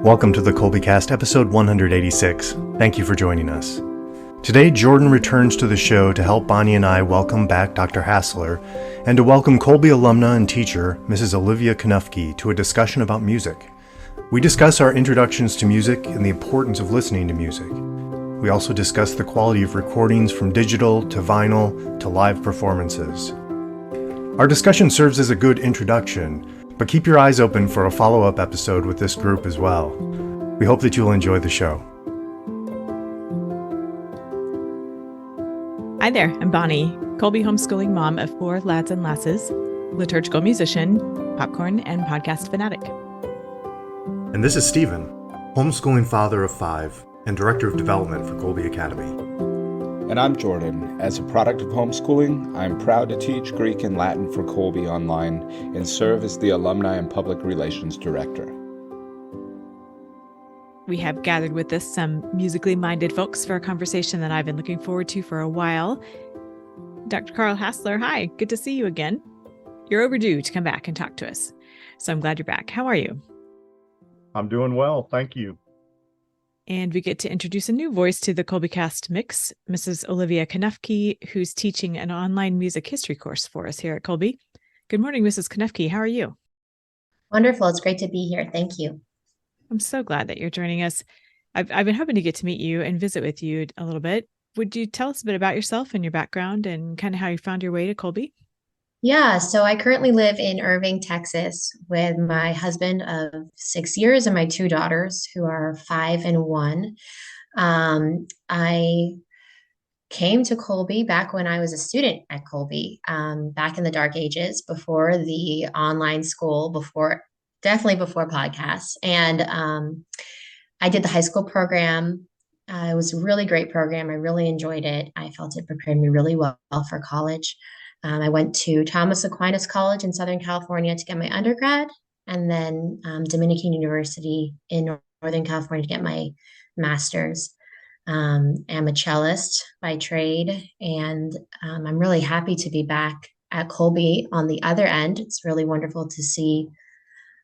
Welcome to the Kolbecast, episode 186. Thank you for joining us. Today, Jordan returns to the show to help Bonnie and I welcome back Dr. Hasler and to welcome Kolbe alumna and teacher, Mrs. Olivia Knuffke, to a discussion about music. We discuss our introductions to music and the importance of listening to music. We also discuss the quality of recordings from digital to vinyl to live performances. Our discussion serves as a good introduction, but keep your eyes open for a follow-up episode with this group as well. We hope that you'll enjoy the show. Hi there, I'm Bonnie, Kolbe homeschooling mom of 4 lads and lasses, liturgical musician, popcorn, and podcast fanatic. And this is Stephen, homeschooling father of 5 and director of development for Kolbe Academy. And I'm Jordan. As a product of homeschooling, I'm proud to teach Greek and Latin for Kolbe online and serve as the Alumni and Public Relations Director. We have gathered with us some musically minded folks for a conversation that I've been looking forward to for a while. Dr. Carl Hasler, hi, good to see you again. You're overdue to come back and talk to us, so I'm glad you're back. How are you? I'm doing well, thank you. And we get to introduce a new voice to the Kolbecast mix, Mrs. Olivia Knuffke, who's teaching an online music history course for us here at Kolbe. Good morning, Mrs. Knuffke. How are you? Wonderful. It's great to be here. Thank you. I'm so glad that you're joining us. I've been hoping to get to meet you and visit with you a little bit. Would you tell us a bit about yourself and your background and kind of how you found your way to Kolbe? Yeah, so I currently live in Irving, Texas with my husband of 6 years and my 2 daughters who are 5 and 1. I came to Kolbe back when I was a student at Kolbe, back in the dark ages, before the online school, definitely before podcasts. And I did the high school program. It was a really great program. I really enjoyed it. I felt it prepared me really well for college. I went to Thomas Aquinas College in Southern California to get my undergrad, and then Dominican University in Northern California to get my master's. I'm a cellist by trade, and I'm really happy to be back at Kolbe on the other end. It's really wonderful to see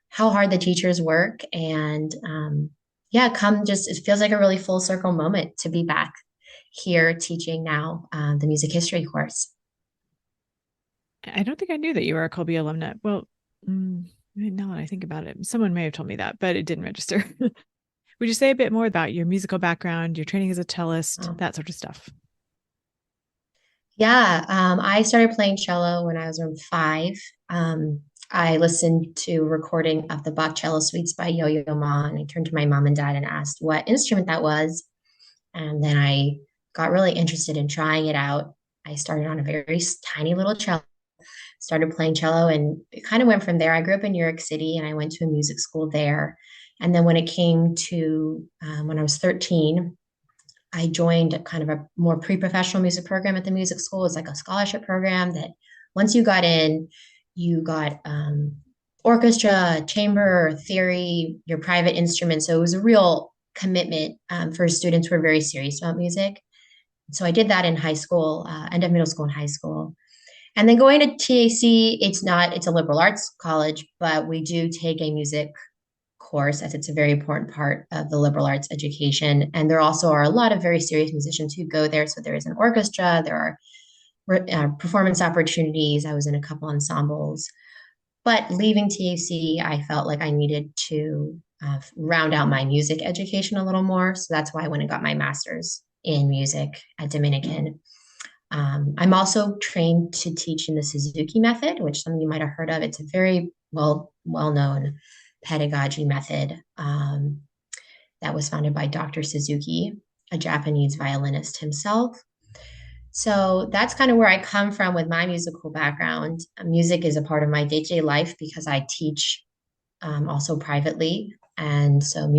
how hard the teachers work, and it feels like a really full circle moment to be back here teaching now the music history course. I don't think I knew that you were a Kolbe alumna. Well, now that I think about it, someone may have told me that, but it didn't register. Would you say a bit more about your musical background, your training as a cellist, that sort of stuff? Yeah, I started playing cello when I was around 5. I listened to a recording of the Bach cello suites by Yo-Yo Ma, and I turned to my mom and dad and asked what instrument that was. And then I got really interested in trying it out. I started on a very tiny little cello, started playing cello, and it kind of went from there. I grew up in New York City and I went to a music school there. And then when it came to when I was 13, I joined kind of a more pre-professional music program at the music school. It's like a scholarship program that once you got in, you got orchestra, chamber, theory, your private instrument. So it was a real commitment for students who are very serious about music. So I did that in high school, end of middle school and high school. And then going to TAC, it's a liberal arts college, but we do take a music course as it's a very important part of the liberal arts education. And there also are a lot of very serious musicians who go there. So there is an orchestra, there are performance opportunities. I was in a couple ensembles. But leaving TAC, I felt like I needed to round out my music education a little more. So that's why I went and got my master's in music at Dominican. I'm also trained to teach in the Suzuki method, which some of you might have heard of. It's a very well-known pedagogy method that was founded by Dr. Suzuki, a Japanese violinist himself. So that's kind of where I come from with my musical background. Music is a part of my day-to-day life because I teach also privately. And so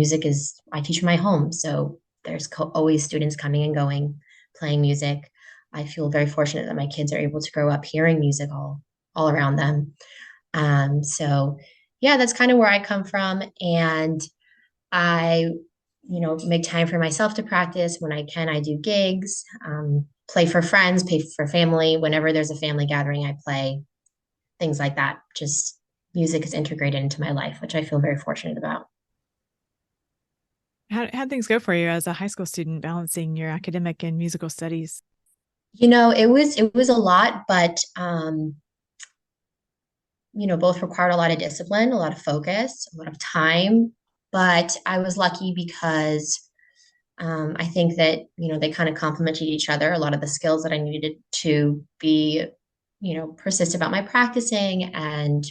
I teach in my home. So there's always students coming and going, playing music. I feel very fortunate that my kids are able to grow up hearing music all around them. So yeah, that's kind of where I come from. And I, make time for myself to practice. When I can, I do gigs, play for friends, pay for family. Whenever there's a family gathering, I play, things like that. Just music is integrated into my life, which I feel very fortunate about. How'd things go for you as a high school student, balancing your academic and musical studies? It was a lot, but both required a lot of discipline, a lot of focus, a lot of time. But I was lucky because I think that, they kind of complemented each other. A lot of the skills that I needed to be, persist about my practicing and,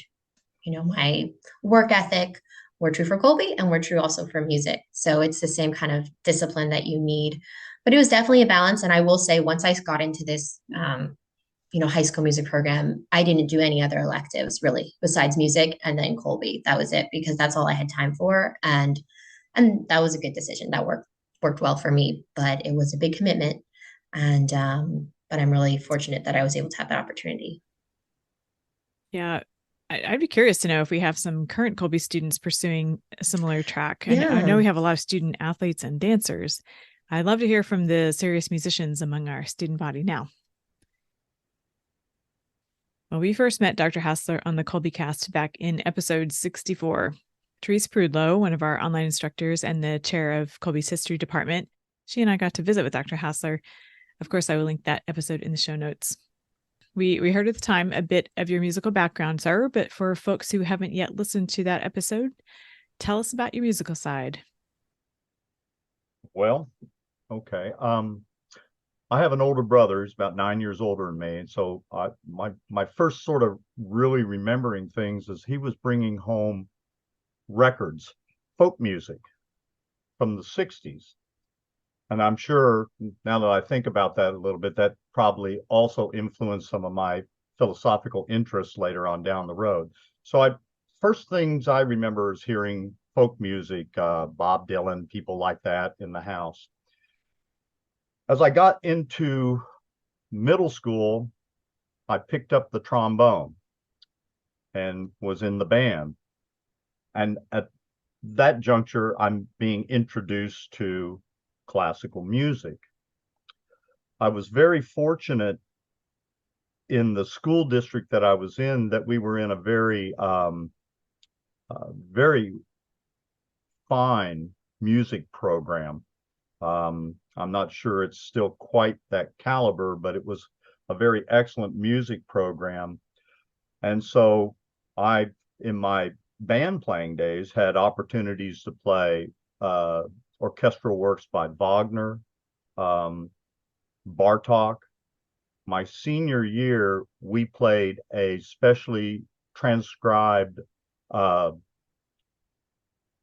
my work ethic were true for Kolbe and were true also for music. So it's the same kind of discipline that you need. But it was definitely a balance. And I will say, once I got into this, high school music program, I didn't do any other electives really besides music and then Kolbe. That was it because that's all I had time for. And that was a good decision. That worked well for me, but it was a big commitment. And but I'm really fortunate that I was able to have that opportunity. Yeah, I'd be curious to know if we have some current Kolbe students pursuing a similar track. I know Yeah. we have a lot of student athletes and dancers. I'd love to hear from the serious musicians among our student body now. Well, we first met Dr. Hasler on the Kolbecast back in episode 64. Therese Prudlow, one of our online instructors and the chair of Kolbe's history department, she and I got to visit with Dr. Hasler. Of course, I will link that episode in the show notes. We heard at the time a bit of your musical background, sir, but for folks who haven't yet listened to that episode, tell us about your musical side. Well, okay. I have an older brother who's about 9 years older than me, and so my first sort of really remembering things is he was bringing home records, folk music from the 60s. And I'm sure now that I think about that a little bit, that probably also influenced some of my philosophical interests later on down the road. So first things I remember is hearing folk music, Bob Dylan, people like that in the house. As I got into middle school, I picked up the trombone and was in the band. And at that juncture, I'm being introduced to classical music. I was very fortunate in the school district that I was in that we were in a very, very fine music program. I'm not sure it's still quite that caliber, but it was a very excellent music program. And so in my band playing days, had opportunities to play orchestral works by Wagner, Bartok. My senior year, we played a specially transcribed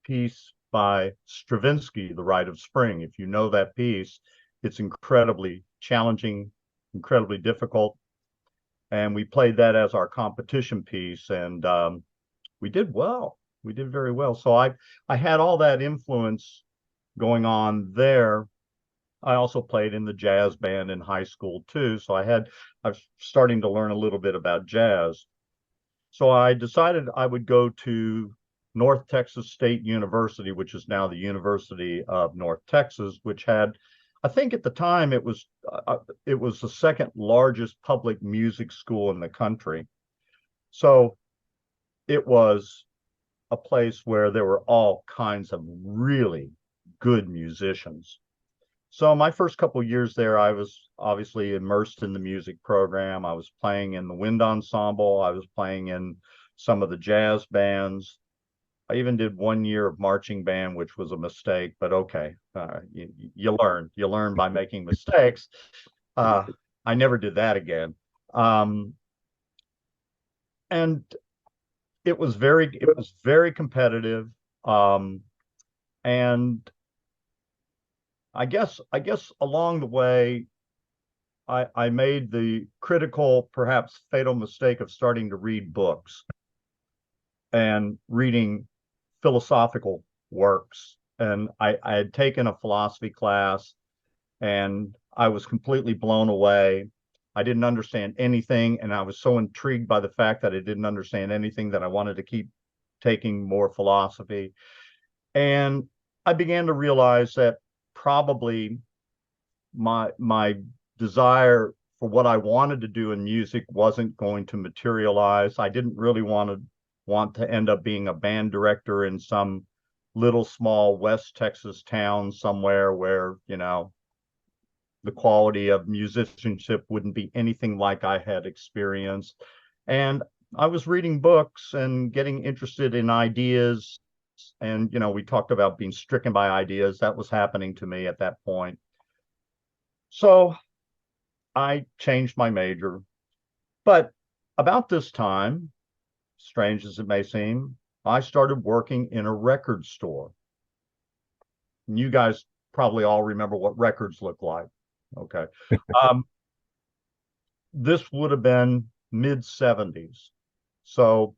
piece by Stravinsky, The Rite of Spring. If you know that piece, it's incredibly challenging, incredibly difficult. And we played that as our competition piece, and we did well. We did very well. So I had all that influence going on there. I also played in the jazz band in high school too. So I was starting to learn a little bit about jazz. So I decided I would go to North Texas State University, which is now the University of North Texas, which had, I think at the time it was the second largest public music school in the country. So it was a place where there were all kinds of really good musicians. So my first couple of years there, I was obviously immersed in the music program. I was playing in the wind ensemble. I was playing in some of the jazz bands. I even did 1 year of marching band, which was a mistake, but okay. You learn by making mistakes. I never did that again. And it was very competitive. And I guess along the way, I made the critical, perhaps fatal mistake of starting to read books and reading philosophical works. And I had taken a philosophy class and I was completely blown away. I didn't understand anything. And I was so intrigued by the fact that I didn't understand anything that I wanted to keep taking more philosophy. And I began to realize that probably my desire for what I wanted to do in music wasn't going to materialize. I didn't really want to end up being a band director in some little small West Texas town somewhere where, the quality of musicianship wouldn't be anything like I had experienced. And I was reading books and getting interested in ideas. And, we talked about being stricken by ideas. That was happening to me at that point. So I changed my major. But about this time, strange as it may seem, I started working in a record store. And you guys probably all remember what records look like. Okay. This would have been mid-70s. So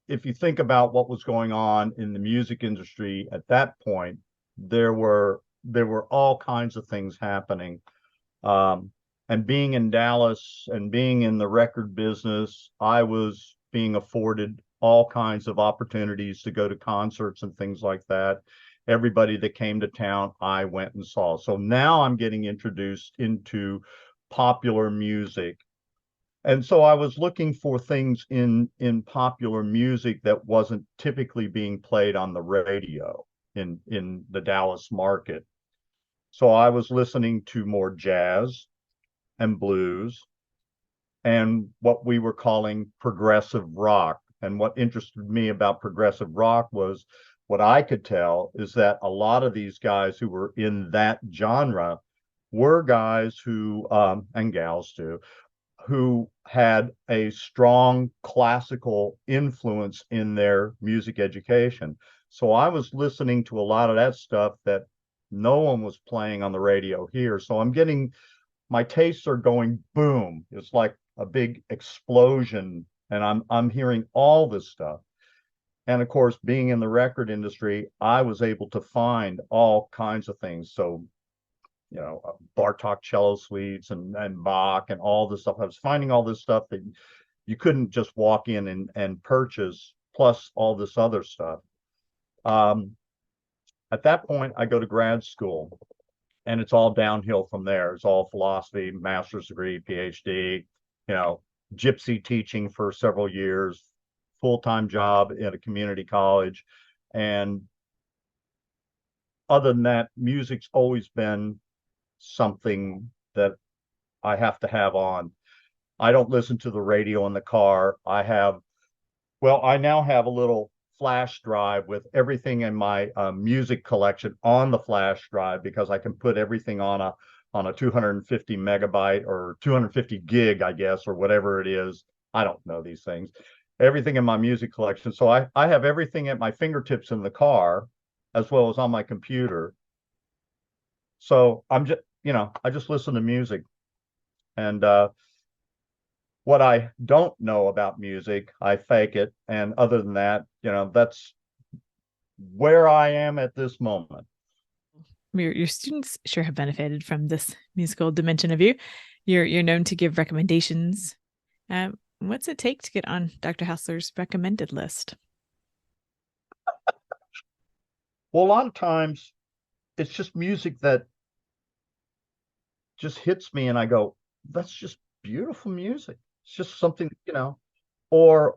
if you think about what was going on in the music industry at that point, there were all kinds of things happening. And being in Dallas and being in the record business, I was being afforded all kinds of opportunities to go to concerts and things like that. Everybody that came to town, I went and saw. So now I'm getting introduced into popular music. And so I was looking for things in popular music that wasn't typically being played on the radio in the Dallas market. So I was listening to more jazz and blues and what we were calling progressive rock. And what interested me about progressive rock was what I could tell is that a lot of these guys who were in that genre were guys who, and gals too, who had a strong classical influence in their music education. So I was listening to a lot of that stuff that no one was playing on the radio here. So my tastes are going boom. It's like a big explosion, and I'm hearing all this stuff. And of course, being in the record industry, I was able to find all kinds of things. So, Bartok cello suites and Bach and all this stuff. I was finding all this stuff that you couldn't just walk in and purchase, plus all this other stuff. At that point, I go to grad school, and it's all downhill from there. It's all philosophy, master's degree, PhD, gypsy teaching for several years, full-time job at a community college. And other than that, music's always been something that I have to have on. I don't listen to the radio in the car. I now have a little flash drive with everything in my music collection on the flash drive, because I can put everything on a 250 megabyte or 250 gig, I guess, or whatever it is. I don't know these things. Everything in my music collection. So I have everything at my fingertips in the car as well as on my computer. So I just listen to music. And what I don't know about music, I fake it. And other than that, that's where I am at this moment. Your students sure have benefited from this musical dimension of you. You're known to give recommendations. What's it take to get on Dr. Hasler's recommended list? Well, a lot of times it's just music that just hits me and I go, that's just beautiful music. It's just something, or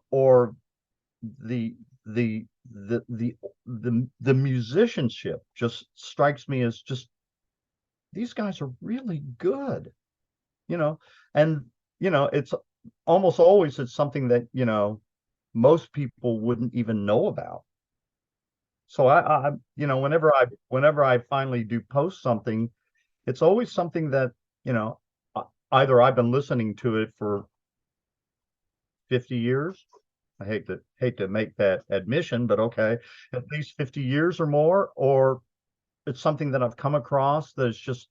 the musicianship just strikes me as just, these guys are really good, and it's almost always it's something that most people wouldn't even know about. So I whenever I finally do post something, it's always something that either I've been listening to it for 50 years. I hate to make that admission, but okay, at least 50 years or more, or it's something that I've come across that is just,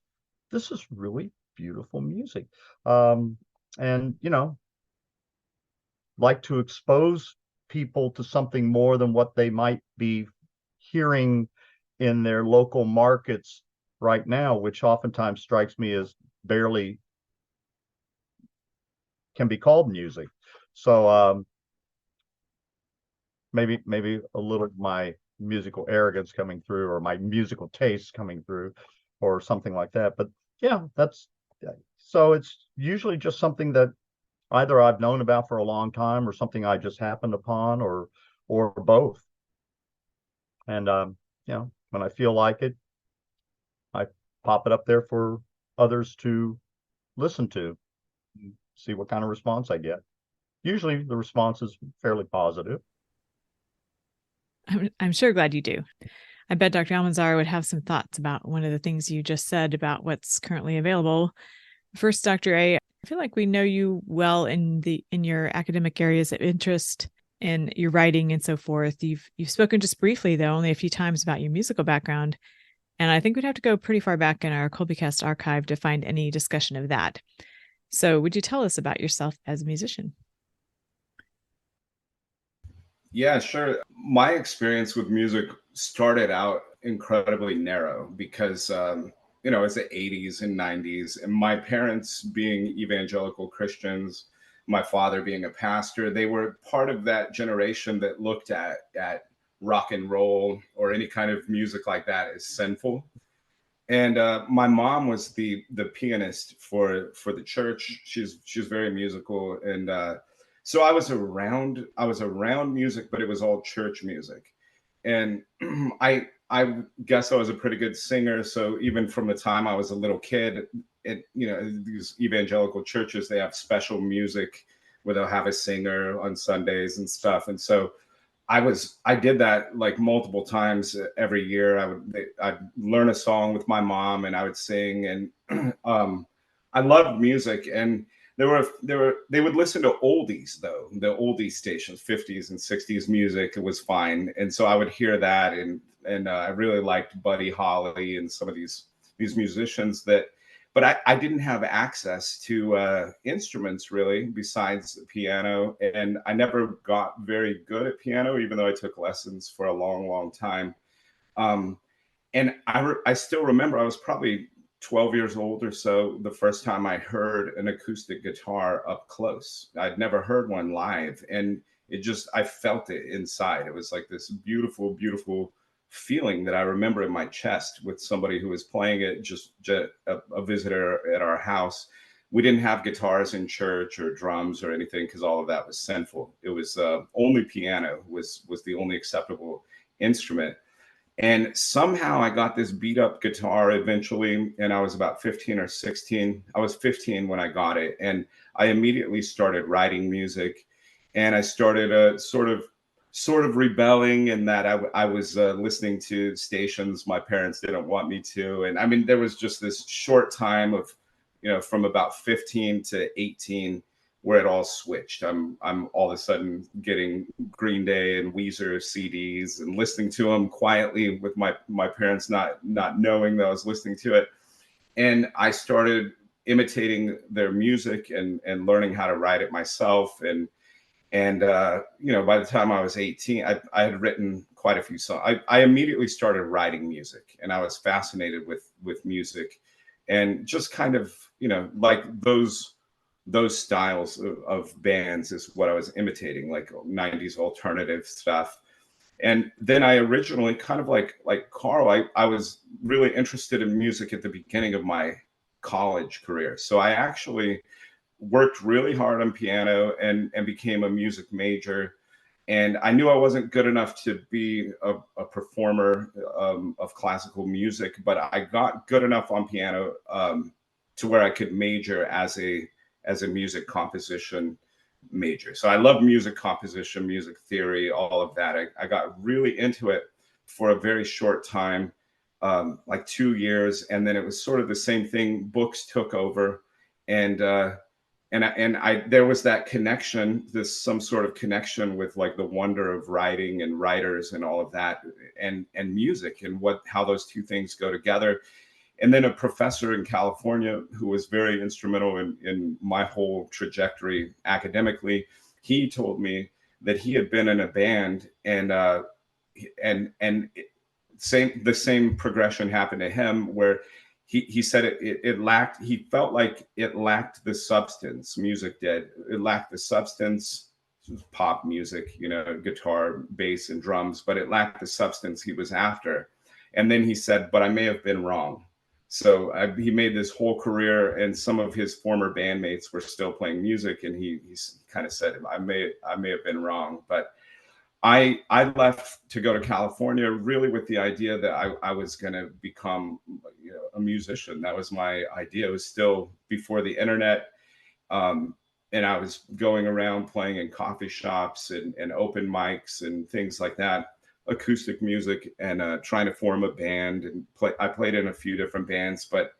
this is really beautiful music. And like to expose people to something more than what they might be hearing in their local markets right now, which oftentimes strikes me as barely can be called music. So maybe a little of my musical arrogance coming through, or my musical taste coming through, or something like that. But yeah, so it's usually just something that either I've known about for a long time, or something I just happened upon, or both. And when I feel like it, I pop it up there for others to listen to, see what kind of response I get. Usually the response is fairly positive. I'm sure glad you do. I bet Dr. Almanzar would have some thoughts about one of the things you just said about what's currently available. First, Dr. A, I feel like we know you well in your academic areas of interest in your writing and so forth. You've spoken just briefly, though, only a few times about your musical background. And I think we'd have to go pretty far back in our Kolbecast archive to find any discussion of that. So would you tell us about yourself as a musician? Yeah, sure. My experience with music started out incredibly narrow because, it's the 80s and 90s, and my parents being evangelical Christians, my father being a pastor, they were part of that generation that looked at rock and roll or any kind of music like that as sinful. And my mom was the pianist for the church. She's very musical, and so I was around music, but it was all church music. And I guess I was a pretty good singer. So even from the time I was a little kid, these evangelical churches, they have special music where they'll have a singer on Sundays and stuff. And so I did that like multiple times every year. I'd learn a song with my mom and I would sing, and I loved music. And they would listen to oldies, though, the oldies stations, 50s and 60s music. It was fine. And so I would hear that, and I really liked Buddy Holly and some of these musicians but I didn't have access to instruments really besides the piano. And I never got very good at piano, even though I took lessons for a long, long time. And I still remember I was probably 12 years old or so the first time I heard an acoustic guitar up close. I'd never heard one live. And I felt it inside. It was like this beautiful, beautiful feeling that I remember in my chest with somebody who was playing it, just a visitor at our house. We didn't have guitars in church or drums or anything because all of that was sinful. It was only piano was the only acceptable instrument. And somehow I got this beat up guitar eventually, and I was about 15 or 16. I was 15 when I got it, and I immediately started writing music, and I started sort of rebelling in that I was listening to stations my parents didn't want me to. And I mean, there was just this short time of, from about 15 to 18 where it all switched. I'm all of a sudden getting Green Day and Weezer CDs and listening to them quietly with my parents not knowing that I was listening to it. And I started imitating their music and learning how to write it myself. And by the time I was 18, I had written quite a few songs. I immediately started writing music, and I was fascinated with music, and just kind of, like those styles of bands is what I was imitating, like 90s alternative stuff. And then I originally, kind of like Carl, I was really interested in music at the beginning of my college career. So I actually worked really hard on piano and became a music major. And I knew I wasn't good enough to be a performer of classical music, but I got good enough on piano to where I could major as a music composition major. So I love music composition, music theory, all of that. I got really into it for a very short time, like 2 years. And then it was sort of the same thing. Books took over, and there was that connection, some sort of connection with like the wonder of writing and writers and all of that, and music, and how those two things go together. And then a professor in California who was very instrumental in my whole trajectory academically, he told me that he had been in a band, and the same progression happened to him, where he said it lacked, he felt like it lacked the substance. Music did. It lacked the substance, pop music, guitar, bass, and drums, but it lacked the substance he was after. And then he said, but I may have been wrong. So he made this whole career, and some of his former bandmates were still playing music, and he kind of said, I may have been wrong. But I left to go to California really with the idea that I was going to become, a musician. That was my idea. It was still before the internet. And I was going around playing in coffee shops and open mics and things like that, acoustic music, and trying to form a band and play. I played in a few different bands, but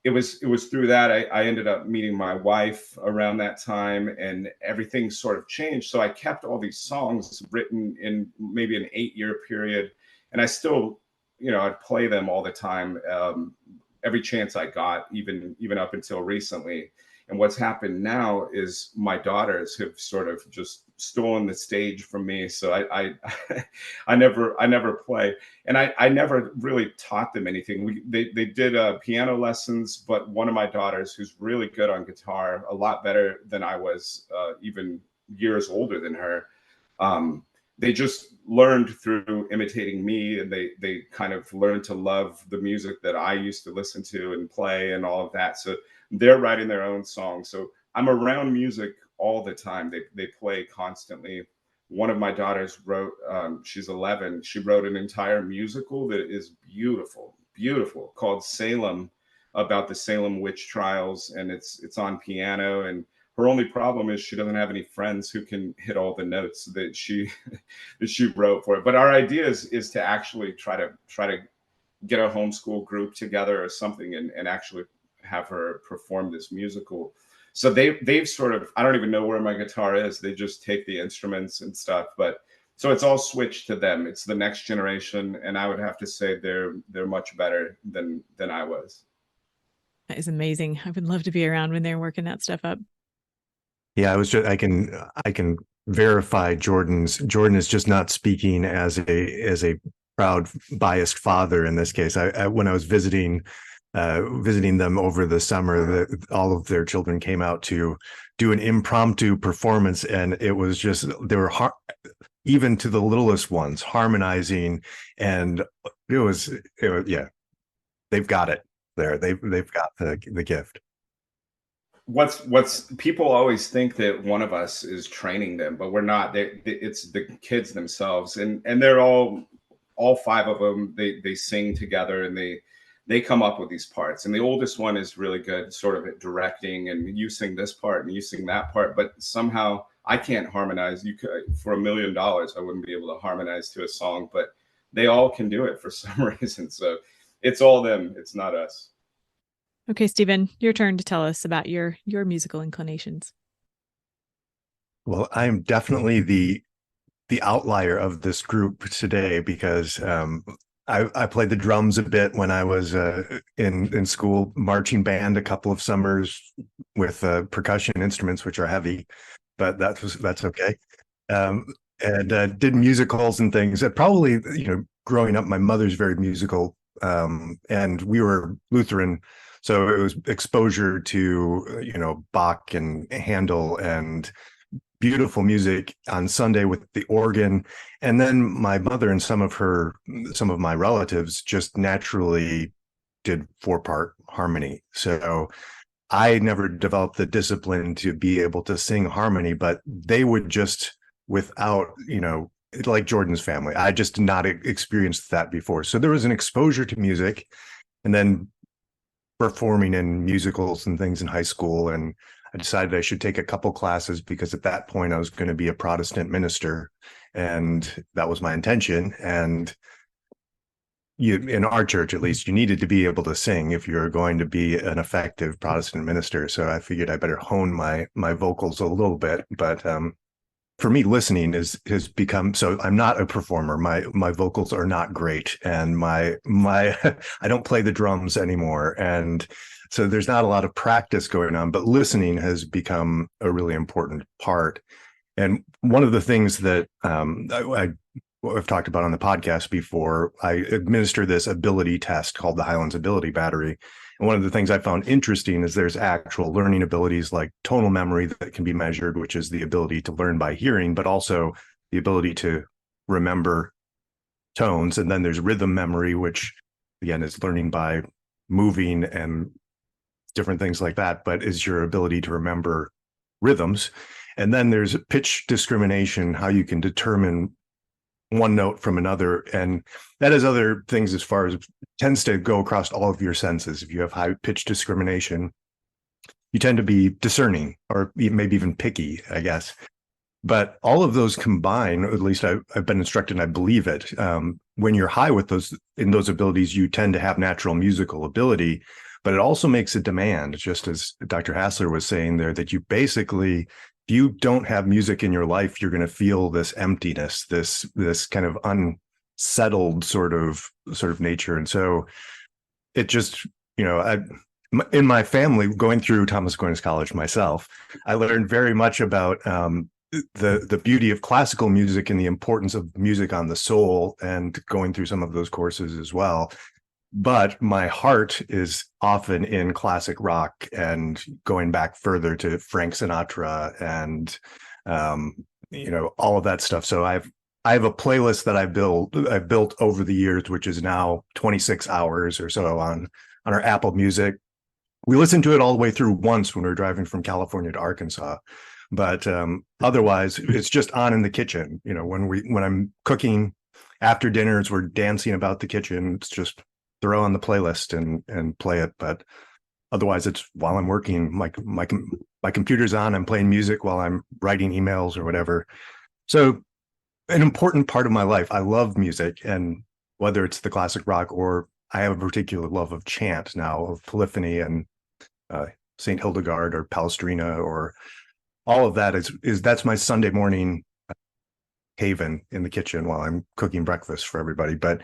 it was through that I ended up meeting my wife around that time, and everything sort of changed. So I kept all these songs written in maybe an 8-year period, and I still, I'd play them all the time, every chance I got, even up until recently. And what's happened now is my daughters have sort of just stolen the stage from me. So I I never play, and I never really taught them anything. They did piano lessons, but one of my daughters, who's really good on guitar, a lot better than I was, even years older than her. They just learned through imitating me, and they kind of learned to love the music that I used to listen to and play and all of that. So they're writing their own songs. So I'm around music all the time. They play constantly. One of my daughters wrote, she's 11. She wrote an entire musical that is beautiful, beautiful, called Salem, about the Salem witch trials, and it's on piano. And her only problem is she doesn't have any friends who can hit all the notes that she that she wrote for it. But our idea is to actually try to get a homeschool group together or something, and actually have her perform this musical. So they've sort of, I don't even know where my guitar is. They just take the instruments and stuff. But so it's all switched to them. It's the next generation, and I would have to say they're much better than I was. That is amazing. I would love to be around when they're working that stuff up. Yeah, I can verify Jordan is just not speaking as a proud, biased father in this case. I when I was visiting them over the summer, all of their children came out to do an impromptu performance, and it was just, they were even to the littlest ones harmonizing, and it was yeah, they've got it there. They've got the gift. What's people always think that one of us is training them, but we're not. It's the kids themselves, and they're all 5 of them. They sing together, and they come up with these parts. And the oldest one is really good sort of at directing, and you sing this part and you sing that part, but somehow I can't harmonize. You could, for $1 million, I wouldn't be able to harmonize to a song, but they all can do it for some reason. So it's all them, it's not us. Okay, Stephen, your turn to tell us about your musical inclinations. Well, I'm definitely the outlier of this group today, because I played the drums a bit when I was in school, marching band a couple of summers with percussion instruments, which are heavy, but that's okay. And did musicals and things. Probably, growing up, my mother's very musical, and we were Lutheran. So it was exposure to, Bach and Handel and beautiful music on Sunday with the organ. And then my mother and some of my relatives just naturally did 4-part harmony. So I never developed the discipline to be able to sing harmony, but they would just, without, like Jordan's family, I just did not experienced that before. So there was an exposure to music, and then performing in musicals and things in high school. And I decided I should take a couple classes, because at that point I was going to be a Protestant minister, and that was my intention. And in our church, at least, you needed to be able to sing if you're going to be an effective Protestant minister. So I figured I better hone my vocals a little bit. But for me, listening has become, so I'm not a performer. My vocals are not great, and my I don't play the drums anymore, and so there's not a lot of practice going on. But listening has become a really important part. And one of the things that I've talked about on the podcast before, I administer this ability test called the Highlands Ability Battery. And one of the things I found interesting is there's actual learning abilities like tonal memory that can be measured, which is the ability to learn by hearing, but also the ability to remember tones. And then there's rhythm memory, which again is learning by moving and different things like that, but is your ability to remember rhythms. And then there's pitch discrimination, how you can determine one note from another. And that has other things as far as tends to go across all of your senses. If you have high pitch discrimination, you tend to be discerning or maybe even picky, I guess. But all of those combine, at least I've been instructed and I believe it. When you're high with those abilities, you tend to have natural musical ability, but it also makes a demand, just as Dr. Hasler was saying there, that you basically, if you don't have music in your life, you're going to feel this emptiness, this kind of unsettled sort of nature. And so it just, in my family, going through Thomas Aquinas College myself, I learned very much about the beauty of classical music and the importance of music on the soul, and going through some of those courses as well. But my heart is often in classic rock and going back further to Frank Sinatra and all of that stuff. So I have a playlist that I've built over the years, which is now 26 hours or so on our Apple Music. We listened to it all the way through once when we were driving from California to Arkansas. But otherwise, it's just on in the kitchen. When I'm cooking after dinners, we're dancing about the kitchen. It's just throw on the playlist and play it. But otherwise, it's while I'm working. My computer's on. I'm playing music while I'm writing emails or whatever. So an important part of my life. I love music, and whether it's the classic rock or I have a particular love of chant now, of polyphony and Saint Hildegard or Palestrina or all of that is that's my Sunday morning haven in the kitchen while I'm cooking breakfast for everybody. But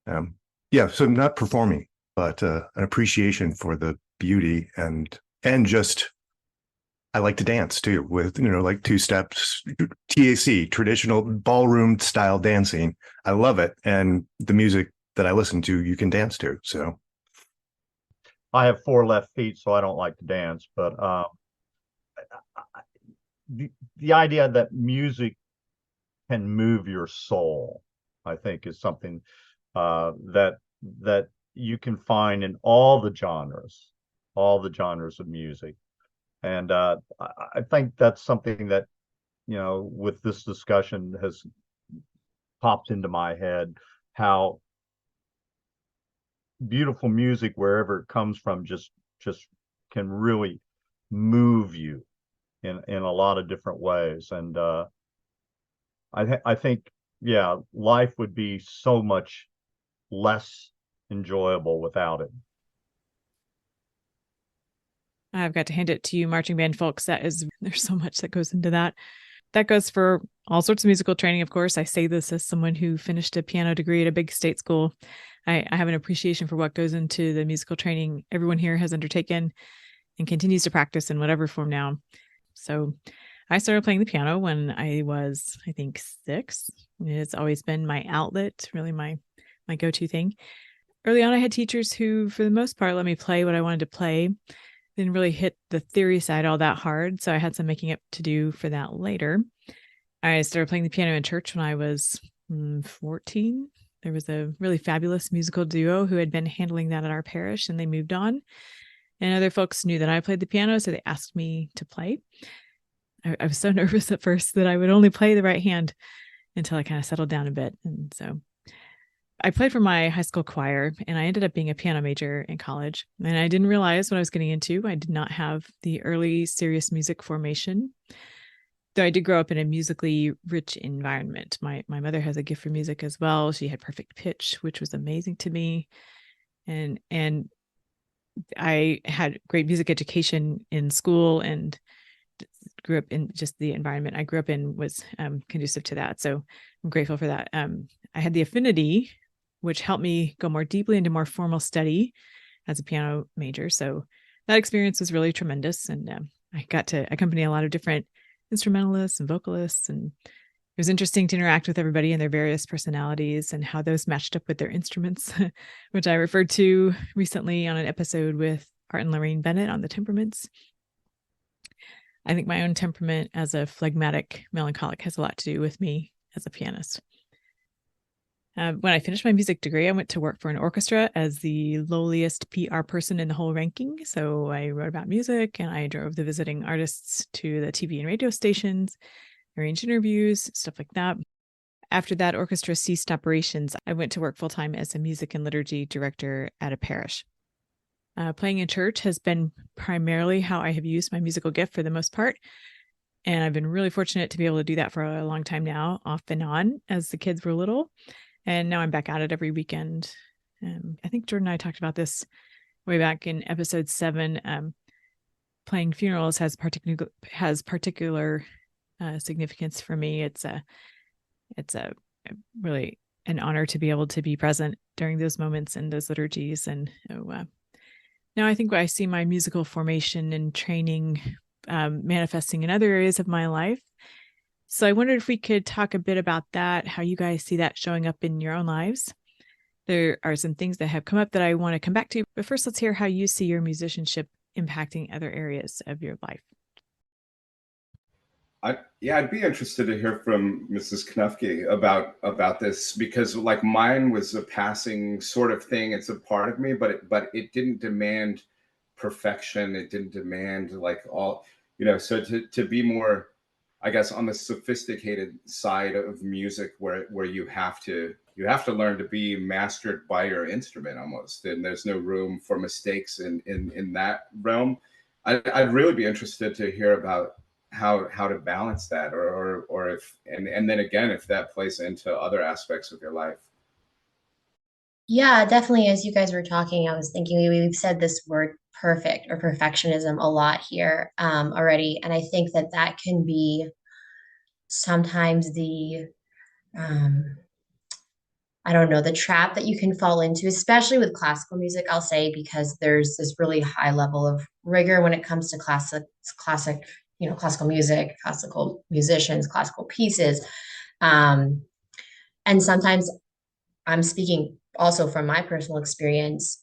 so not performing, but an appreciation for the beauty and just I like to dance too, with like two steps, TAC, traditional ballroom style dancing. I love it, and the music that I listen to, you can dance to. So I have 4 left feet, so I don't like to dance, but the idea that music can move your soul, I think, is something that you can find in all the genres of music. And I think that's something that, with this discussion has popped into my head, how beautiful music, wherever it comes from, just can really move you in a lot of different ways. And I think life would be so much less enjoyable without it. I've got to hand it to you, marching band folks. There's so much that goes into that. That goes for all sorts of musical training, of course. I say this as someone who finished a piano degree at a big state school. I have an appreciation for what goes into the musical training everyone here has undertaken and continues to practice in whatever form now. So I started playing the piano when I was, I think, 6. It's always been my outlet, really my go-to thing. Early on, I had teachers who, for the most part, let me play what I wanted to play. Didn't really hit the theory side all that hard, so I had some making up to do for that later. I started playing the piano in church when I was 14. There was a really fabulous musical duo who had been handling that at our parish, and they moved on. And other folks knew that I played the piano, so they asked me to play. I was so nervous at first that I would only play the right hand until I kind of settled down a bit. And so I played for my high school choir, and I ended up being a piano major in college. And I didn't realize what I was getting into. I did not have the early serious music formation, though I did grow up in a musically rich environment. My mother has a gift for music as well. She had perfect pitch, which was amazing to me. And I had great music education in school and grew up in just the environment I grew up in was conducive to that. So I'm grateful for that. I had the affinity, which helped me go more deeply into more formal study as a piano major. So that experience was really tremendous. And I got to accompany a lot of different instrumentalists and vocalists. And it was interesting to interact with everybody and their various personalities and how those matched up with their instruments, which I referred to recently on an episode with Art and Lorraine Bennett on the temperaments. I think my own temperament as a phlegmatic melancholic has a lot to do with me as a pianist. When I finished my music degree, I went to work for an orchestra as the lowliest PR person in the whole ranking. So I wrote about music and I drove the visiting artists to the TV and radio stations, arranged interviews, stuff like that. After that orchestra ceased operations, I went to work full-time as a music and liturgy director at a parish. Playing in church has been primarily how I have used my musical gift for the most part. And I've been really fortunate to be able to do that for a long time now, off and on, as the kids were little. And now I'm back at it every weekend. I think Jordan and I talked about this way back in episode 7. Playing funerals has particular significance for me. It's a really an honor to be able to be present during those moments and those liturgies. And now I think I see my musical formation and training manifesting in other areas of my life. So I wondered if we could talk a bit about that, how you guys see that showing up in your own lives. There are some things that have come up that I want to come back to, but first let's hear how you see your musicianship impacting other areas of your life. I'd be interested to hear from Mrs. Knuffke about this, because like mine was a passing sort of thing. It's a part of me, but it didn't demand perfection. It didn't demand like all, so to be more, I guess, on the sophisticated side of music where you have to learn to be mastered by your instrument almost, and there's no room for mistakes in that realm. I'd really be interested to hear about how to balance that, or if and then again if that plays into other aspects of your life. Yeah, definitely. As you guys were talking, I was thinking we've said this word perfect or perfectionism a lot here already. And I think that can be sometimes the, I don't know, the trap that you can fall into, especially with classical music, I'll say, because there's this really high level of rigor when it comes to classical music, classical musicians, classical pieces. And sometimes, I'm speaking also from my personal experience,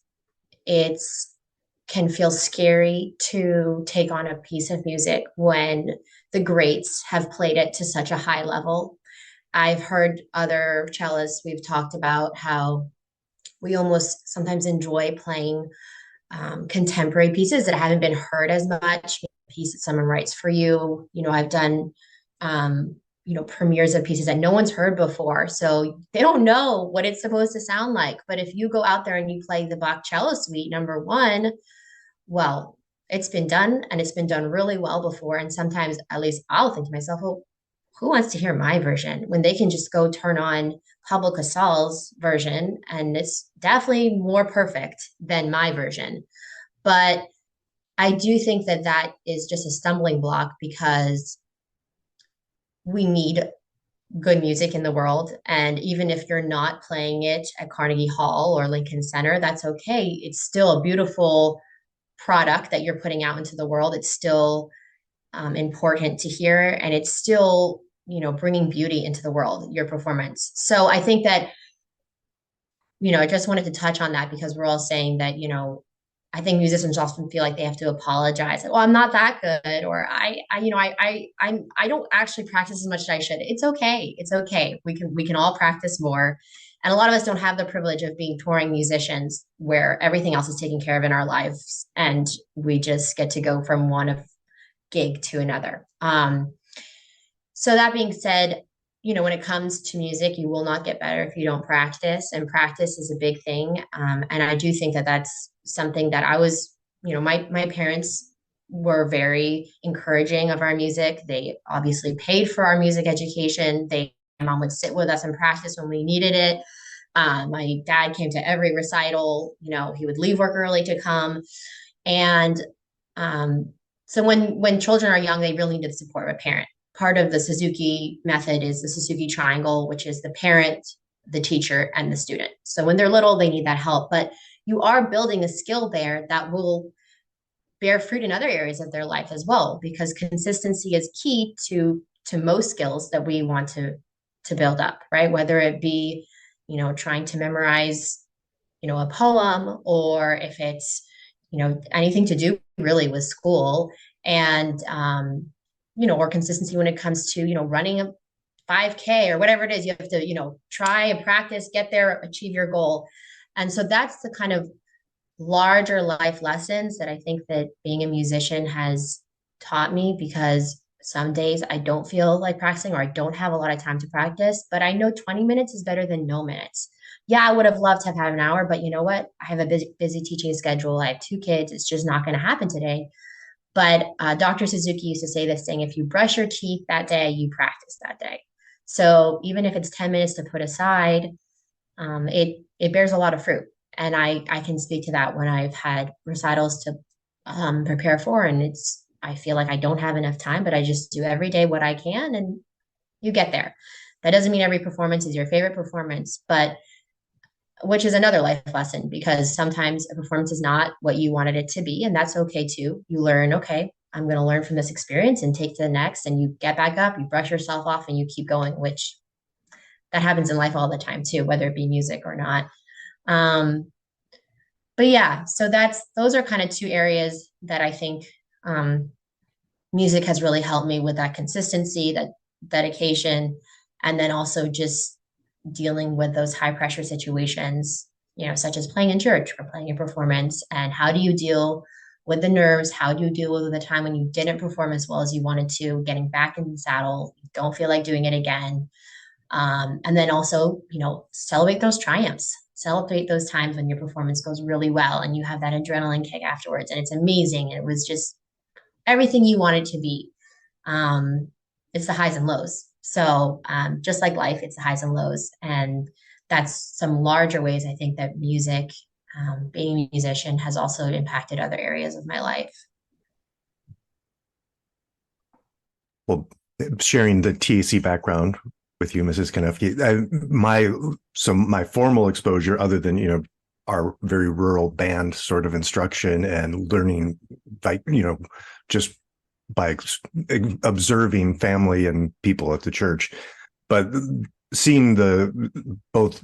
it's can feel scary to take on a piece of music when the greats have played it to such a high level. I've heard other cellists, we've talked about how we almost sometimes enjoy playing contemporary pieces that haven't been heard as much. A piece that someone writes for you. I've done premieres of pieces that no one's heard before. So they don't know what it's supposed to sound like. But if you go out there and you play the Bach cello suite #1, well, it's been done, and it's been done really well before. And sometimes, at least I'll think to myself, well, who wants to hear my version when they can just go turn on Pablo Casal's version, and it's definitely more perfect than my version. But I do think that is just a stumbling block, because we need good music in the world. And even if you're not playing it at Carnegie Hall or Lincoln Center, that's okay. It's still a beautiful product that you're putting out into the world. It's still important to hear, and it's still, bringing beauty into the world, your performance. So I think that, I just wanted to touch on that, because we're all saying that, I think musicians often feel like they have to apologize. Like, well, I'm not that good, or I don't actually practice as much as I should. It's okay. It's okay. We can all practice more. And a lot of us don't have the privilege of being touring musicians where everything else is taken care of in our lives, and we just get to go from one gig to another. So that being said, when it comes to music, you will not get better if you don't practice, and practice is a big thing. And I do think that that's something that I was, my parents were very encouraging of our music. They obviously paid for our music education. My mom would sit with us and practice when we needed it. My dad came to every recital. He would leave work early to come. And so when children are young, they really need the support of a parent. Part of the Suzuki method is the Suzuki triangle, which is the parent, the teacher, and the student. So when they're little, they need that help. But you are building a skill there that will bear fruit in other areas of their life as well, because consistency is key to most skills that we want to build up, right? Whether it be, trying to memorize, a poem, or if it's, anything to do really with school, and, or consistency when it comes to, running a 5K or whatever it is. You have to, try and practice, get there, achieve your goal. And so that's the kind of larger life lessons that I think that being a musician has taught me, because Some days I don't feel like practicing or I don't have a lot of time to practice, but I know 20 minutes is better than no minutes. Yeah, I would have loved to have had an hour, but you know what? I have a busy teaching schedule. I have two kids. It's just not going to happen today. But Dr. Suzuki used to say this thing, if you brush your teeth that day, you practice that day. So even if it's 10 minutes to put aside, it bears a lot of fruit. And I can speak to that when I've had recitals to prepare for, and I feel like I don't have enough time, but I just do every day what I can, and you get there. That doesn't mean every performance is your favorite performance, but which is another life lesson, because sometimes a performance is not what you wanted it to be, and that's okay too. You learn, okay, I'm going to learn from this experience and take to the next, and you get back up, you brush yourself off, and you keep going, which that happens in life all the time too, whether it be music or not. But yeah, so those are kind of two areas that I think music has really helped me with, that consistency, that dedication, and then also just dealing with those high pressure situations, such as playing in church or playing a performance. And how do you deal with the nerves? How do you deal with the time when you didn't perform as well as you wanted to, getting back in the saddle, you don't feel like doing it again? And then also, celebrate those triumphs, celebrate those times when your performance goes really well and you have that adrenaline kick afterwards and it's amazing. And it was just everything you wanted to be. It's the highs and lows. So just like life, it's the highs and lows. And that's some larger ways I think that music, being a musician, has also impacted other areas of my life. Well, sharing the TAC background with you, Mrs. Knuffke, my formal exposure, other than our very rural band sort of instruction and learning, like just by observing family and people at the church, but seeing both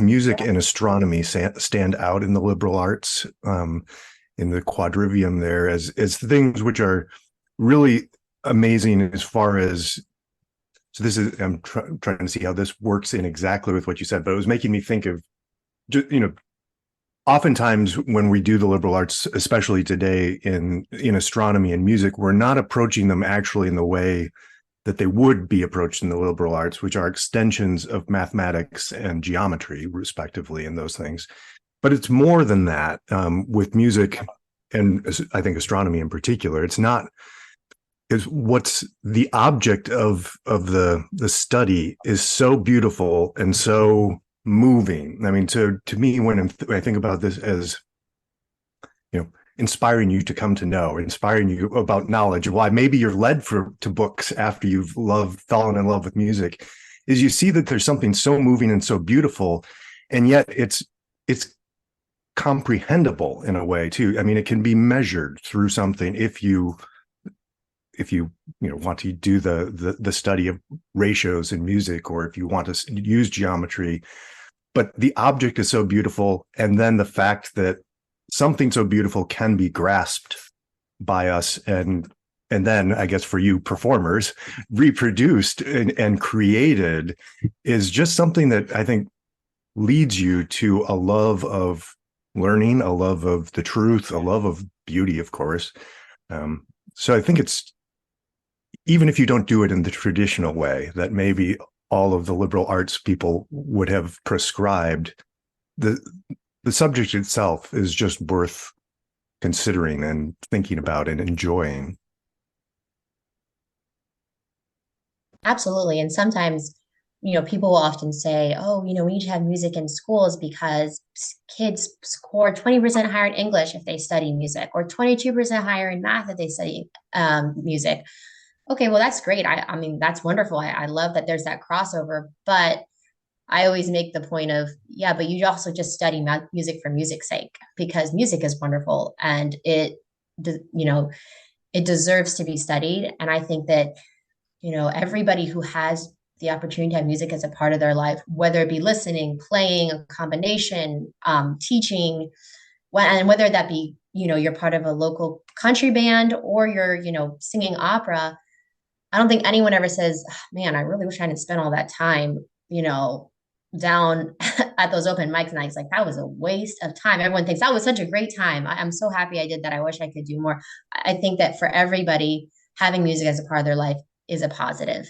music and astronomy stand out in the liberal arts, in the quadrivium there as things which are really amazing as far as. So I'm trying to see how this works in exactly with what you said, but it was making me think of, oftentimes when we do the liberal arts, especially today in astronomy and music, we're not approaching them actually in the way that they would be approached in the liberal arts, which are extensions of mathematics and geometry, respectively, and those things. But it's more than that with music, and I think astronomy in particular. It's not. Is what's the object of the study is so beautiful and so moving. I mean, to me, when I think about this as, inspiring you to come to know, inspiring you about knowledge, why maybe you're led to books after you've fallen in love with music, is you see that there's something so moving and so beautiful, and yet it's comprehensible in a way too. I mean, it can be measured through something if you want to do the study of ratios in music, or if you want to use geometry, but the object is so beautiful, and then the fact that something so beautiful can be grasped by us, and then I guess for you performers, reproduced and created, is just something that I think leads you to a love of learning, a love of the truth, a love of beauty, of course. So I think it's, even if you don't do it in the traditional way that maybe all of the liberal arts people would have prescribed, the subject itself is just worth considering and thinking about and enjoying. Absolutely. And sometimes, people will often say, oh, we need to have music in schools because kids score 20% higher in English if they study music, or 22% higher in math if they study music. Okay, well, that's great. I mean, that's wonderful. I love that there's that crossover, but I always make the point of, yeah, but you also just study music for music's sake, because music is wonderful and it deserves to be studied. And I think that, everybody who has the opportunity to have music as a part of their life, whether it be listening, playing, a combination, teaching, and whether that be, you're part of a local country band or you're, singing opera, I don't think anyone ever says, man, I really wish I hadn't spent all that time, down at those open mics nights. Like, that was a waste of time. Everyone thinks that was such a great time. I'm so happy I did that. I wish I could do more. I think that for everybody, having music as a part of their life is a positive.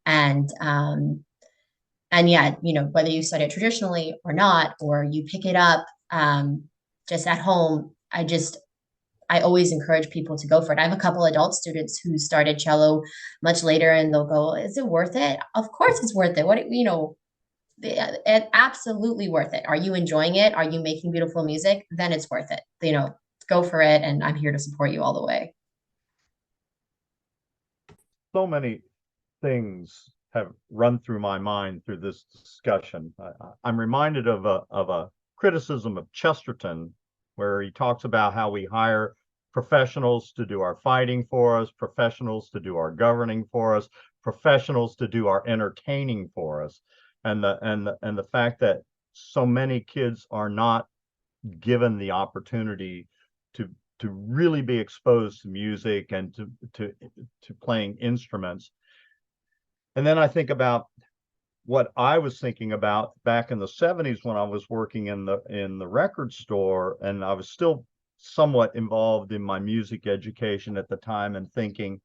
And yeah, whether you study it traditionally or not, or you pick it up just at home, I always encourage people to go for it. I have a couple adult students who started cello much later, and they'll go, "Is it worth it?" Of course, it's worth it. It's absolutely worth it. Are you enjoying it? Are you making beautiful music? Then it's worth it. Go for it, and I'm here to support you all the way. So many things have run through my mind through this discussion. I'm reminded of a criticism of Chesterton, where he talks about how we hire professionals to do our fighting for us, professionals to do our governing for us, professionals to do our entertaining for us, and the fact that so many kids are not given the opportunity to really be exposed to music and to playing instruments. And then I think about what I was thinking about back in the 70s when I was working in the record store, and I was still somewhat involved in my music education at the time, and thinking,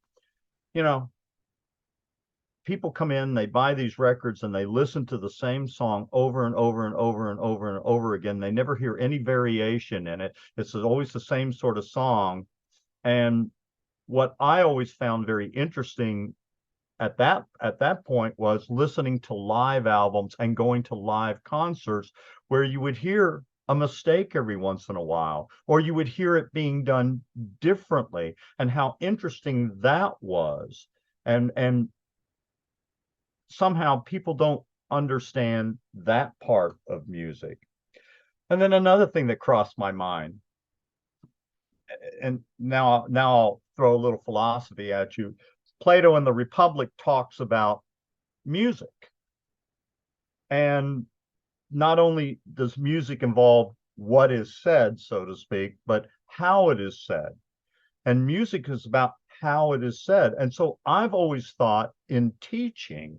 people come in, they buy these records, and they listen to the same song over and over and over and over and over again. They never hear any variation in it. It's always the same sort of song. And what I always found very interesting at that point was listening to live albums and going to live concerts, where you would hear a mistake every once in a while, or you would hear it being done differently, and how interesting that was. And somehow people don't understand that part of music. And then another thing that crossed my mind, and now I'll throw a little philosophy at you. Plato in the Republic talks about music. And not only does music involve what is said, so to speak, but how it is said. And music is about how it is said. And so I've always thought in teaching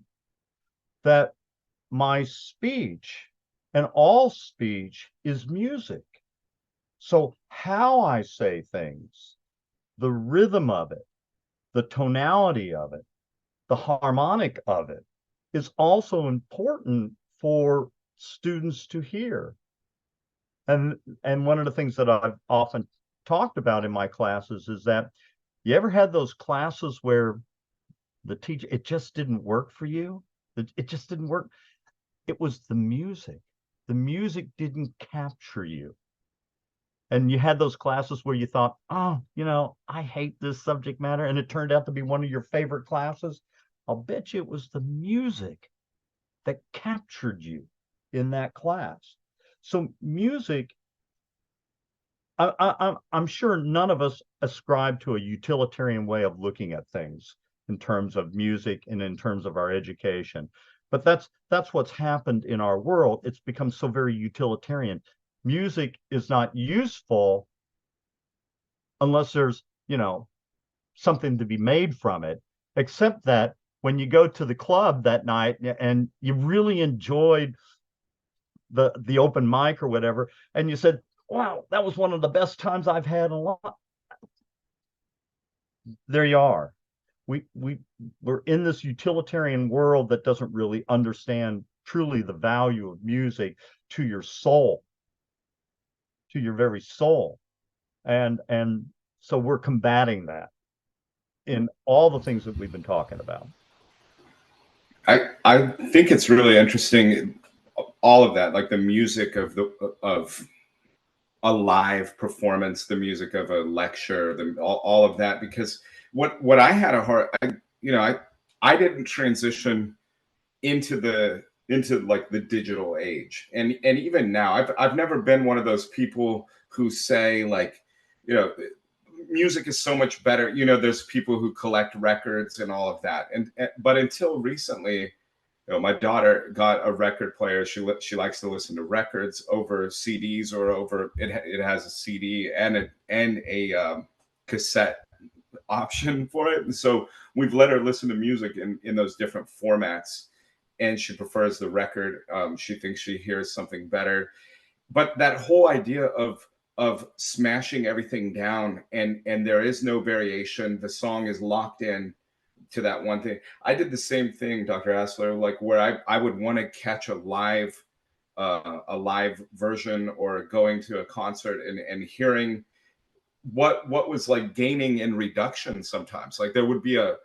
that my speech, and all speech, is music. So how I say things, the rhythm of it, the tonality of it, the harmonic of it, is also important for students to hear. And one of the things that I've often talked about in my classes is that, you ever had those classes where the teacher, it just didn't work for you? It just didn't work. It was the music. The music didn't capture you. And you had those classes where you thought, oh, I hate this subject matter, and it turned out to be one of your favorite classes. I'll bet you it was the music that captured you in that class. So music, I'm sure none of us ascribe to a utilitarian way of looking at things in terms of music and in terms of our education. But that's what's happened in our world. It's become so very utilitarian. Music is not useful unless there's, something to be made from it, except that when you go to the club that night and you really enjoyed the open mic or whatever, and you said, wow, that was one of the best times I've had in a lot. There you are. We're in this utilitarian world that doesn't really understand truly the value of music to your soul, to your very soul. And so we're combating that in all the things that we've been talking about. I think it's really interesting, all of that, like the music of a live performance, the music of a lecture, all of that, because what I had a hard, I didn't transition into like the digital age, and even now I've never been one of those people who say, like, music is so much better. There's people who collect records and all of that, but until recently, my daughter got a record player. She likes to listen to records over CDs, or over it has a CD and a cassette option for it. And so we've let her listen to music in those different formats, and she prefers the record. She thinks she hears something better. But that whole idea of of smashing everything down, and there is no variation. The song is locked in to that one thing. I did the same thing, Dr. Hasler, like where I would want to catch a live version, or going to a concert and hearing what was like gaining in reduction. Sometimes like there would be a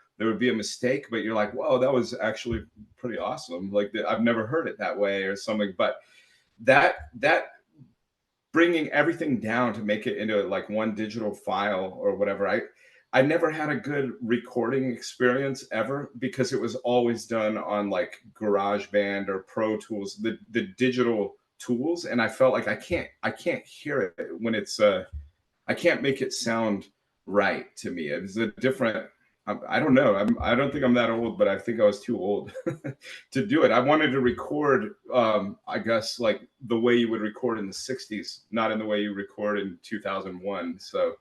mistake, but you're like, whoa, that was actually pretty awesome. Like I've never heard it that way or something. But that bringing everything down to make it into like one digital file or whatever, I never had a good recording experience ever, because it was always done on like GarageBand or Pro Tools, the digital tools, and I felt like I can't hear it when it's I can't make it sound right to me. It was a different, I don't know. I don't think I'm that old, but I think I was too old to do it. I wanted to record, I guess, like the way you would record in the 60s, not in the way you record in 2001. So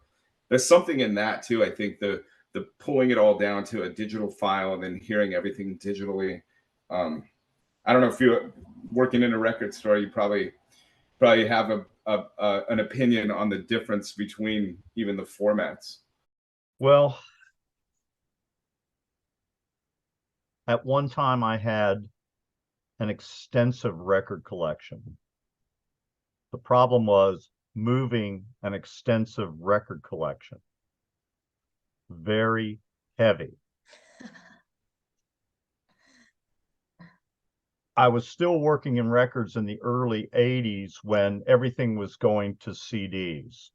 there's something in that too. I think the pulling it all down to a digital file and then hearing everything digitally. I don't know if you're working in a record store, you probably have an opinion on the difference between even the formats. Well, at one time I had an extensive record collection. The problem was moving an extensive record collection. Very heavy. I was still working in records in the early 80s when everything was going to CDs.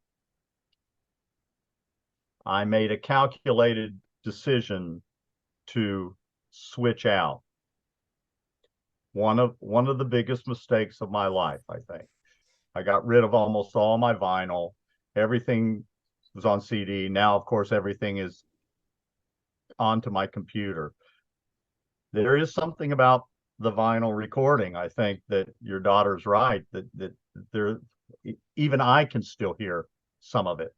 I made a calculated decision to switch out. One of the biggest mistakes of my life, I think. I got rid of almost all my vinyl. Everything was on CD. Now, of course, everything is onto my computer. There is something about the vinyl recording. I think that your daughter's right, that there, even I can still hear some of it,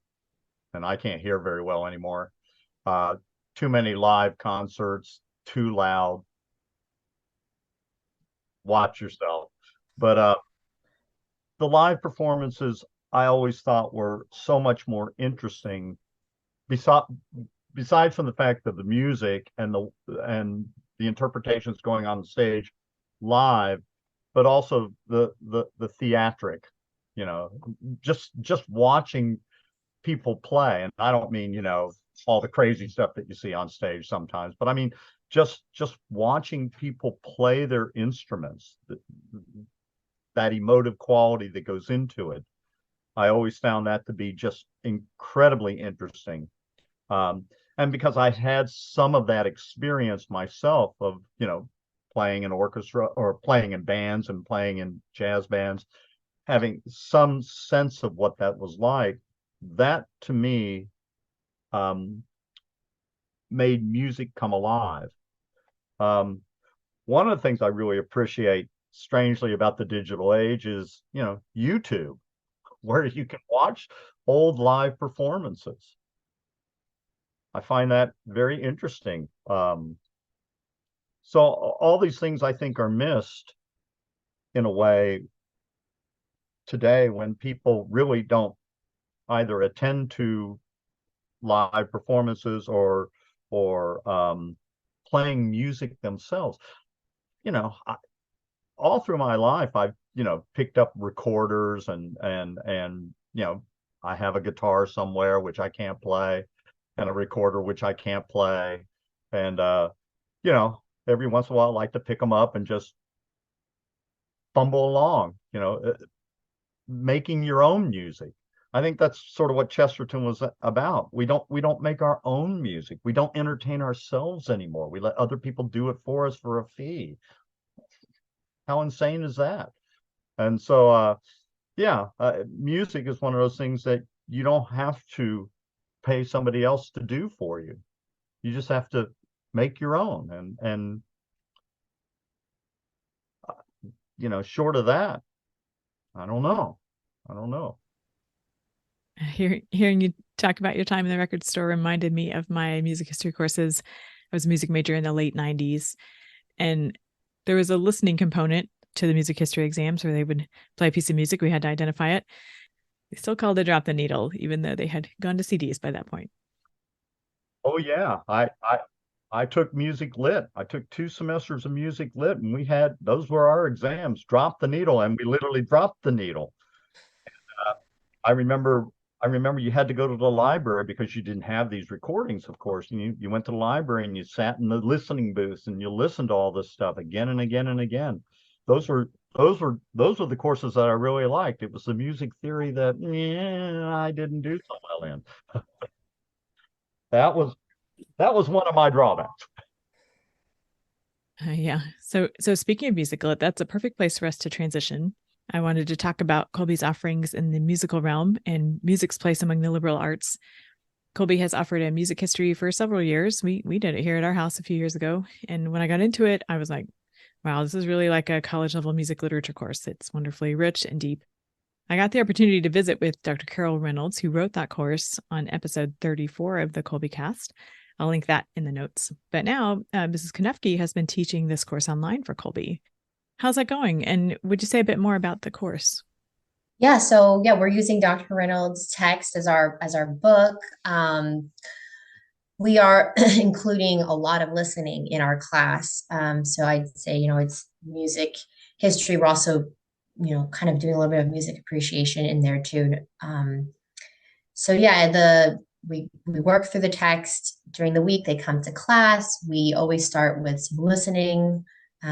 and I can't hear very well anymore. Too many live concerts, too loud. Watch yourself. But the live performances I always thought were so much more interesting, besides from the fact of the music and the interpretations going on the stage live, but also the theatric, just watching people play. And I don't mean, all the crazy stuff that you see on stage sometimes, but I mean just watching people play their instruments, that emotive quality that goes into it. I always found that to be just incredibly interesting. And because I had some of that experience myself of, playing in orchestra or playing in bands and playing in jazz bands, having some sense of what that was like, that to me made music come alive. One of the things I really appreciate, strangely, about the digital age is, YouTube, where you can watch old live performances. I find that very interesting. So all these things I think are missed in a way today, when people really don't either attend to live performances or playing music themselves. All through my life, I've picked up recorders and I have a guitar somewhere which I can't play, and a recorder which I can't play, and every once in a while I like to pick them up and just fumble along, making your own music. I think that's sort of what Chesterton was about. We don't make our own music. We don't entertain ourselves anymore. We let other people do it for us for a fee. How insane is that? And so, music is one of those things that you don't have to pay somebody else to do for you. You just have to make your own. And short of that, I don't know. Hearing you talk about your time in the record store reminded me of my music history courses. I was a music major in the late 90s, and there was a listening component to the music history exams where they would play a piece of music. We had to identify it. They still called it Drop the Needle, even though they had gone to CDs by that point. Oh yeah, I took music lit. I took 2 semesters of music lit, and those were our exams. Drop the needle, and we literally dropped the needle. Uh, I remember I remember you had to go to the library because you didn't have these recordings, of course. And you went to the library and you sat in the listening booth and you listened to all this stuff again and again and again. Those were the courses that I really liked. It was the music theory that I didn't do so well in. That was one of my drawbacks. Yeah. So speaking of musical, that's a perfect place for us to transition. I wanted to talk about Kolbe's offerings in the musical realm and music's place among the liberal arts. Kolbe has offered a music history for several years. We did it here at our house a few years ago. And when I got into it, I was like, wow, this is really like a college level music literature course. It's wonderfully rich and deep. I got the opportunity to visit with Dr. Carol Reynolds, who wrote that course on episode 34 of the Kolbecast. I'll link that in the notes. But now Mrs. Knuffke has been teaching this course online for Kolbe. How's that going? And would you say a bit more about the course? Yeah, so yeah, we're using Dr. Reynolds' text as our book. We are including a lot of listening in our class. So I'd say, it's music history. We're also, kind of doing a little bit of music appreciation in there too. So yeah, we work through the text during the week. They come to class. We always start with some listening.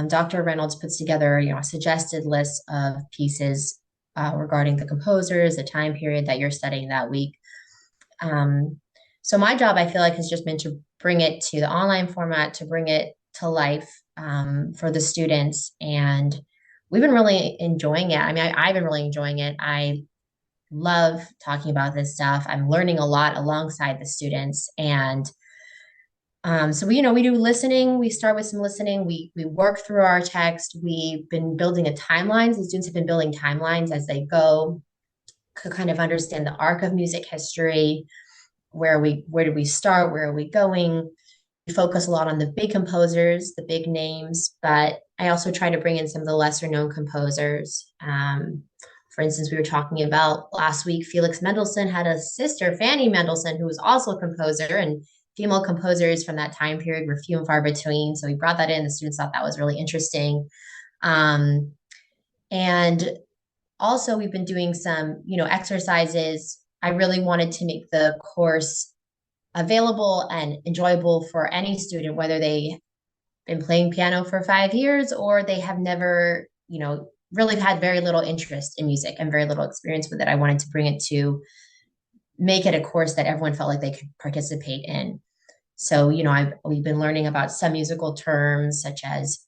Dr. Reynolds puts together, a suggested list of pieces regarding the composers, the time period that you're studying that week. So my job, I feel like, has just been to bring it to the online format, to bring it to life for the students. And we've been really enjoying it. I mean, I've been really enjoying it. I love talking about this stuff. I'm learning a lot alongside the students. And so we do listening. We start with some listening. We work through our text. We've been building a timelines. The students have been building timelines as they go to kind of understand the arc of music history. Where did we start? Where are we going? We focus a lot on the big composers, the big names, but I also try to bring in some of the lesser known composers. For instance, we were talking about last week, Felix Mendelssohn had a sister, Fanny Mendelssohn, who was also a composer, and female composers from that time period were few and far between. So we brought that in. The students thought that was really interesting. And also we've been doing some, exercises. I really wanted to make the course available and enjoyable for any student, whether they've been playing piano for 5 years or they have never, really had very little interest in music and very little experience with it. I wanted to bring it to make it a course that everyone felt like they could participate in. So, we've been learning about some musical terms such as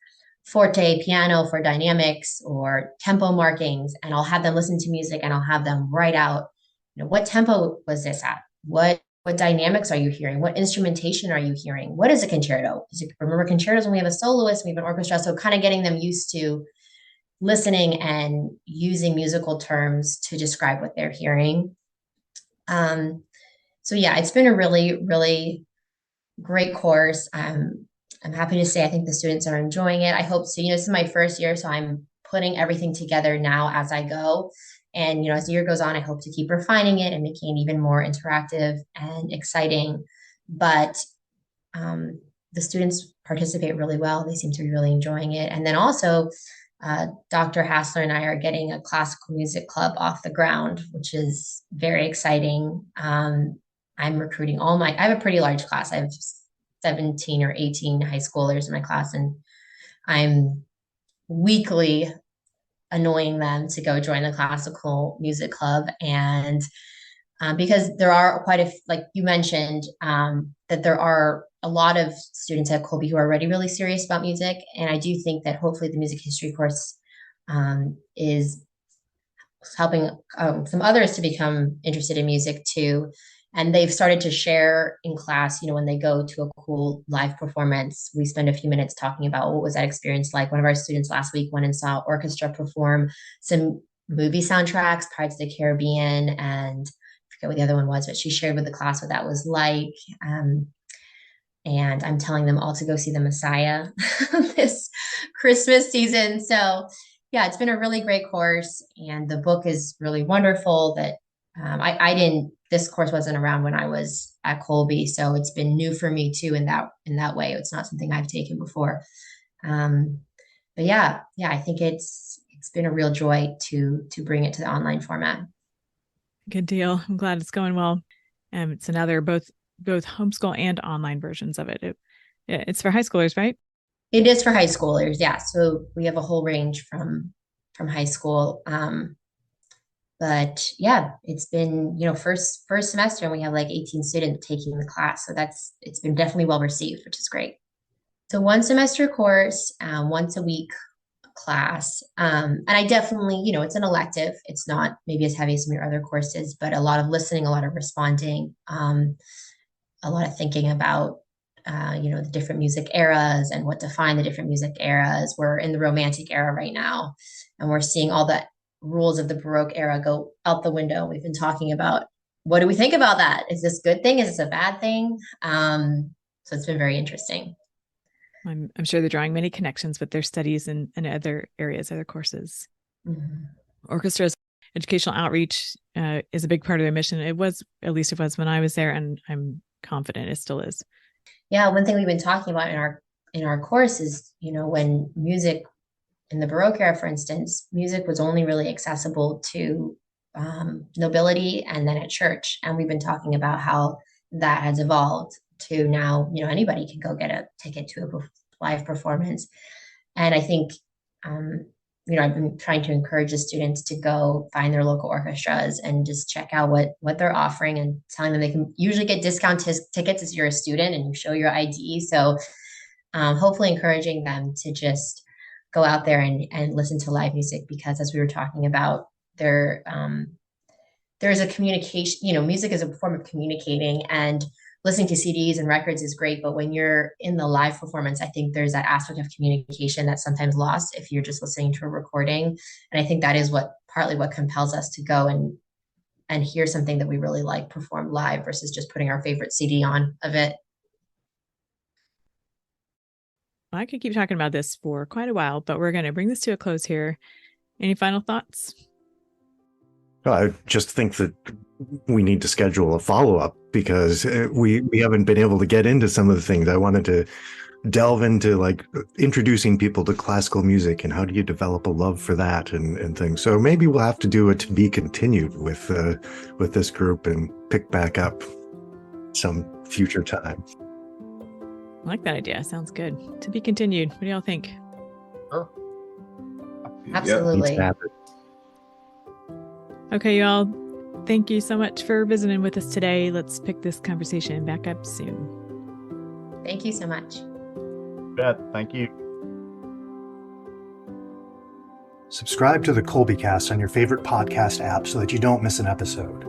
forte, piano for dynamics, or tempo markings, and I'll have them listen to music and I'll have them write out, what tempo was this at? What dynamics are you hearing? What instrumentation are you hearing? What is a concerto? Remember concertos when we have a soloist, we have an orchestra. So kind of getting them used to listening and using musical terms to describe what they're hearing. So yeah, it's been a really, really great course. I'm happy to say I think the students are enjoying it. I hope so. This is my first year, so I'm putting everything together now as I go. And, as the year goes on, I hope to keep refining it and making it even more interactive and exciting. But the students participate really well. They seem to be really enjoying it. And then also, Dr. Hasler and I are getting a classical music club off the ground, which is very exciting. I'm recruiting I have a pretty large class. I have 17 or 18 high schoolers in my class, and I'm weekly annoying them to go join the classical music club. And because there are like you mentioned, that there are a lot of students at Kolbe who are already really serious about music. And I do think that hopefully the music history course is helping some others to become interested in music too. And they've started to share in class, when they go to a cool live performance, we spend a few minutes talking about what was that experience like. One of our students last week went and saw orchestra perform some movie soundtracks, Pirates of the Caribbean, and I forget what the other one was, but she shared with the class what that was like. And I'm telling them all to go see The Messiah this Christmas season. So yeah, it's been a really great course, and the book is really wonderful. That this course wasn't around when I was at Kolbe, so it's been new for me too in that way. It's not something I've taken before. But yeah, I think it's been a real joy to bring it to the online format. Good deal. I'm glad it's going well. So now there are both homeschool and online versions of it. It's for high schoolers, right? It is for high schoolers, yeah. So we have a whole range from high school. But yeah, it's been, first semester and we have like 18 students taking the class. So it's been definitely well received, which is great. So one semester course, once a week class. And I definitely, it's an elective. It's not maybe as heavy as some of your other courses, but a lot of listening, a lot of responding, a lot of thinking about, the different music eras and what define the different music eras. We're in the Romantic era right now, and we're seeing all the rules of the Baroque era go out the window. We've been talking about, what do we think about that? Is this a good thing? Is this a bad thing? So it's been very interesting. I'm sure they're drawing many connections with their studies and other areas, other courses. Mm-hmm. Orchestra's educational outreach is a big part of their mission. It was when I was there, and I'm confident it still is. Yeah, one thing we've been talking about in our course is, when music in the Baroque era, for instance, music was only really accessible to nobility and then at church. And we've been talking about how that has evolved to now, anybody can go get a ticket to a live performance. And I think, I've been trying to encourage the students to go find their local orchestras and just check out what they're offering, and telling them they can usually get discount tickets if you're a student and you show your ID. So hopefully encouraging them to just go out there and listen to live music, because as we were talking about, there's a communication, music is a form of communicating, and listening to CDs and records is great. But when you're in the live performance, I think there's that aspect of communication that's sometimes lost if you're just listening to a recording. And I think that is partly what compels us to go and hear something that we really like performed live versus just putting our favorite CD on of it. I could keep talking about this for quite a while, but we're going to bring this to a close here. Any final thoughts? I just think that we need to schedule a follow-up, because we haven't been able to get into some of the things. I wanted to delve into, like, introducing people to classical music and how do you develop a love for that and things. So maybe we'll have to do it to be continued with this group and pick back up some future time. I like that idea. Sounds good. To be continued. What do y'all think? Sure. Absolutely. Okay, y'all. Thank you so much for visiting with us today. Let's pick this conversation back up soon. Thank you so much. Bet. Thank you. Subscribe to the Kolbecast on your favorite podcast app so that you don't miss an episode.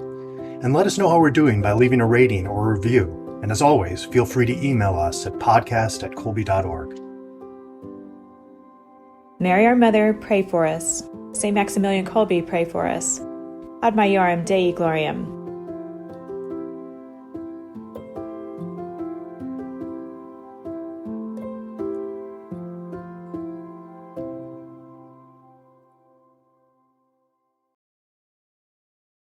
And let us know how we're doing by leaving a rating or a review. And as always, feel free to email us at podcast@kolbe.org. Mary our Mother, pray for us. St. Maximilian Kolbe, pray for us. Ad Maiorem Dei Gloriam.